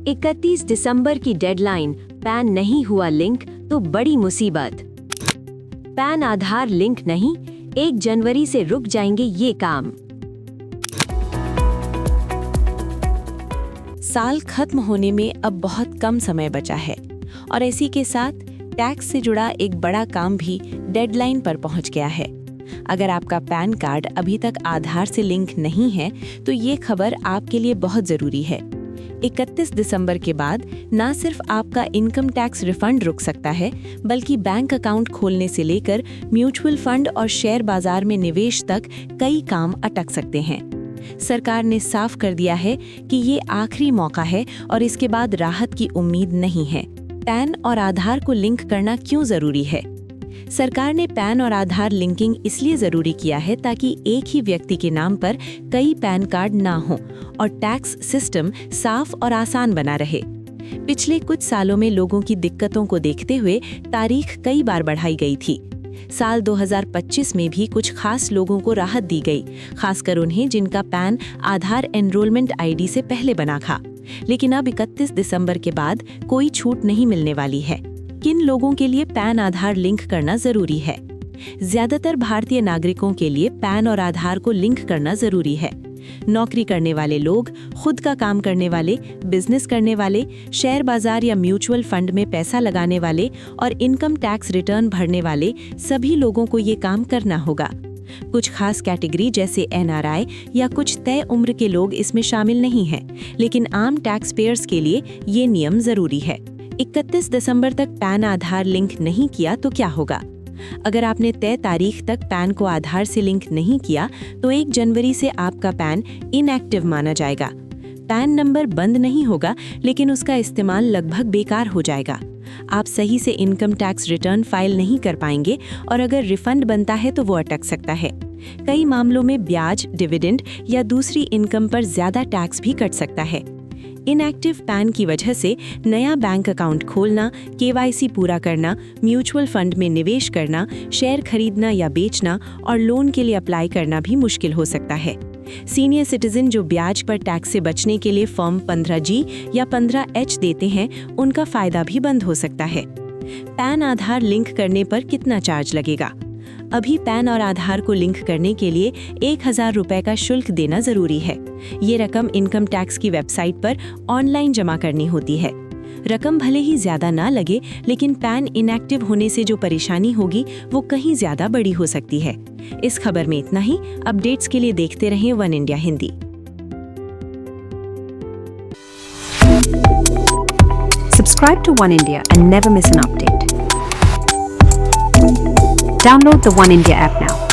31 दिसंबर की deadline, pan नहीं हुआ लिंक तो बड़ी मुसीबत। पैन आधार लिंक नहीं, 1 जनवरी से रुक जाएंगे ये काम। साल खत्म होने में अब बहुत कम समय बचा है और इसी के साथ टैक्स से जुड़ा एक बड़ा काम भी डेडलाइन पर पहुंच गया है। अगर आपका पैन कार्ड अभी तक आधार से लिंक नहीं है तो ये खबर आपके लिए बहुत ज़रूरी है। 31 दिसंबर के बाद न सिर्फ आपका इनकम टैक्स रिफंड रुक सकता है, बल्कि बैंक अकाउंट खोलने से लेकर म्यूचुअल फंड और शेयर बाजार में निवेश तक कई काम अटक सकते हैं। सरकार ने साफ कर दिया है कि ये आखिरी मौका है और इसके बाद राहत की उम्मीद नहीं है। पैन और आधार को लिंक करना क्यों जरूरी है? सरकार ने पैन और आधार लिंकिंग इसलिए जरूरी किया है ताकि एक ही व्यक्ति के नाम पर कई पैन कार्ड ना हो और टैक्स सिस्टम साफ और आसान बना रहे। पिछले कुछ सालों में लोगों की दिक्कतों को देखते हुए तारीख कई बार बढ़ाई गई थी। साल 2025 में भी कुछ खास लोगों को राहत दी गई, खासकर उन्हें जिनका पैन आधार एनरोलमेंट आईडी से पहले बना था। लेकिन अब 31 दिसंबर के बाद कोई छूट नहीं मिलने वाली है। किन लोगों के लिए पैन आधार लिंक करना जरूरी है? ज्यादातर भारतीय नागरिकों के लिए पैन और आधार को लिंक करना जरूरी है। नौकरी करने वाले लोग, खुद का काम करने वाले, बिजनेस करने वाले, शेयर बाजार या म्यूचुअल फंड में पैसा लगाने वाले और इनकम टैक्स रिटर्न भरने वाले सभी लोगों को ये काम करना होगा। कुछ खास कैटेगरी जैसे एनआरआई या कुछ तय उम्र के लोग इसमें शामिल नहीं हैं, लेकिन आम टैक्स पेयर्स के लिए ये नियम जरूरी है। 31 दिसंबर तक पैन आधार लिंक नहीं किया तो क्या होगा? अगर आपने तय तारीख तक पैन को आधार से लिंक नहीं किया तो 1 जनवरी से आपका पैन इनएक्टिव माना जाएगा। पैन नंबर बंद नहीं होगा, लेकिन उसका इस्तेमाल लगभग बेकार हो जाएगा। आप सही से इनकम टैक्स रिटर्न फाइल नहीं कर पाएंगे और अगर रिफंड बनता है तो वो अटक सकता है। कई मामलों में ब्याज, डिविडेंड या दूसरी इनकम पर ज्यादा टैक्स भी कट सकता है। इनएक्टिव पैन की वजह से नया बैंक अकाउंट खोलना, केवाईसी पूरा करना, म्यूचुअल फंड में निवेश करना, शेयर खरीदना या बेचना और लोन के लिए अप्लाई करना भी मुश्किल हो सकता है। सीनियर सिटीजन जो ब्याज पर टैक्स से बचने के लिए फॉर्म 15G या 15H देते हैं, उनका फायदा भी बंद हो सकता है। पैन आधार लिंक करने पर कितना चार्ज लगेगा? अभी पैन और आधार को लिंक करने के लिए 1000 रुपये का शुल्क देना जरूरी है। ये रकम इनकम टैक्स की वेबसाइट पर ऑनलाइन जमा करनी होती है। रकम भले ही ज्यादा ना लगे, लेकिन पैन इनएक्टिव होने से जो परेशानी होगी वो कहीं ज्यादा बड़ी हो सकती है। इस खबर में इतना ही। अपडेट्स के लिए देखते रहें one India Hindi. Subscribe to One India and never miss an update. Download the One India app now.